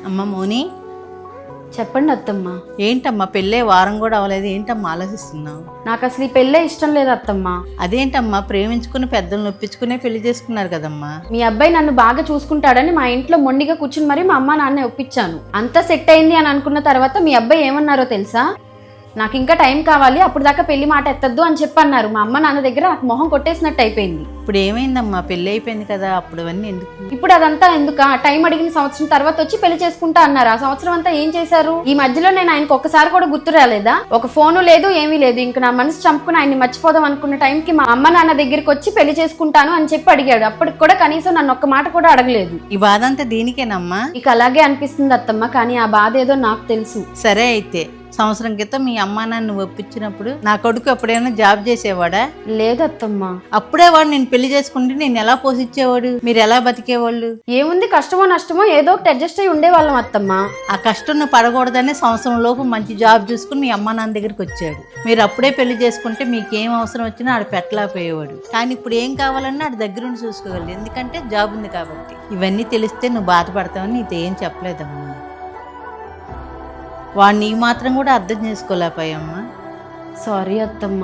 అమ్మ మోని, చెప్పండి అత్తమ్మ. ఏంటమ్మా పెళ్ళే వారం కూడా అవ్వలేదు, ఏంటమ్మా ఆలోచిస్తున్నావు? నాకు అసలు ఈ పెళ్ళే ఇష్టం లేదు అత్తమ్మ. అదేంటమ్మా, ప్రేమించుకుని పెద్దలు నొప్పించుకునే పెళ్లి చేసుకున్నారు కదమ్మా. మీ అబ్బాయి నన్ను బాగా చూసుకుంటాడని మా ఇంట్లో మొండిగా కూర్చుని మరీ మా అమ్మ నాన్న ఒప్పించాను. అంతా సెట్ అయింది అని అనుకున్న తర్వాత మీ అబ్బాయి ఏమన్నారో తెలుసా? నాకు ఇంకా టైం కావాలి, అప్పుడు దాకా పెళ్లి మాట ఎత్తద్దు అని చెప్పన్నారు. మా అమ్మ నాన్న దగ్గర నాకు మొహం కొట్టేసినట్టు అయిపోయింది. ఇప్పుడు ఏమైందమ్మా, పెళ్ళి అయిపోయింది కదా, అప్పుడు అవన్నీ ఎందుకు? ఇప్పుడు అదంతా ఎందుక? టైం అడిగిన సంవత్సరం తర్వాత వచ్చి పెళ్లి చేసుకుంటా అన్నారు. ఆ సంవత్సరం అంతా ఏం చేశారు? ఈ మధ్యలో నేను ఆయనకు ఒక్కసారి కూడా గుర్తు రాలేదా? ఒక ఫోను లేదు, ఏమీ లేదు. ఇంక నా మనసు చంపుకుని ఆయన్ని మర్చిపోదాం అనుకున్న టైంకి మా అమ్మ నాన్న దగ్గరికి వచ్చి పెళ్లి చేసుకుంటాను అని చెప్పి అడిగాడు. అప్పటికి కూడా కనీసం నన్ను ఒక్క మాట కూడా అడగలేదు. ఈ బాధ అంతా దీనికేనమ్మా? ఇక అలాగే అనిపిస్తుంది అత్తమ్మ, కానీ ఆ బాధ ఏదో నాకు తెలుసు. సరే అయితే, సంవత్సరం క్రితం మీ అమ్మా నాన్న ఒప్పించినప్పుడు నా కొడుకు ఎప్పుడైనా జాబ్ చేసేవాడా? లేదత్తమ్మ. అప్పుడే వాడు నేను పెళ్లి చేసుకుంటే నేను ఎలా పోషించేవాడు, మీరు ఎలా బతికేవాళ్ళు? ఏముంది, కష్టమో నష్టమో ఏదో ఒకటి అడ్జస్ట్ అయ్యి ఉండేవాళ్ళం అత్తమ్మ. ఆ కష్టం నువ్వు పడకూడదనే సంవత్సరం లోపు మంచి జాబ్ చూసుకుని మీ అమ్మ నాన్న దగ్గరికి వచ్చాడు. మీరు అప్పుడే పెళ్లి చేసుకుంటే మీకేం అవసరం వచ్చినా ఆడు పెట్టలేకపోయేవాడు. కానీ ఇప్పుడు ఏం కావాలన్నా ఆడి దగ్గరుండి చూసుకోగలడు, ఎందుకంటే జాబ్ ఉంది కాబట్టి. ఇవన్నీ తెలిస్తే నువ్వు బాధపడతావని నీతో ఏం చెప్పలేదమ్మా. వాడిని ఈ మాత్రం కూడా అర్థం చేసుకోలేకపోయామ్మా. సారీ అత్తమ్మ.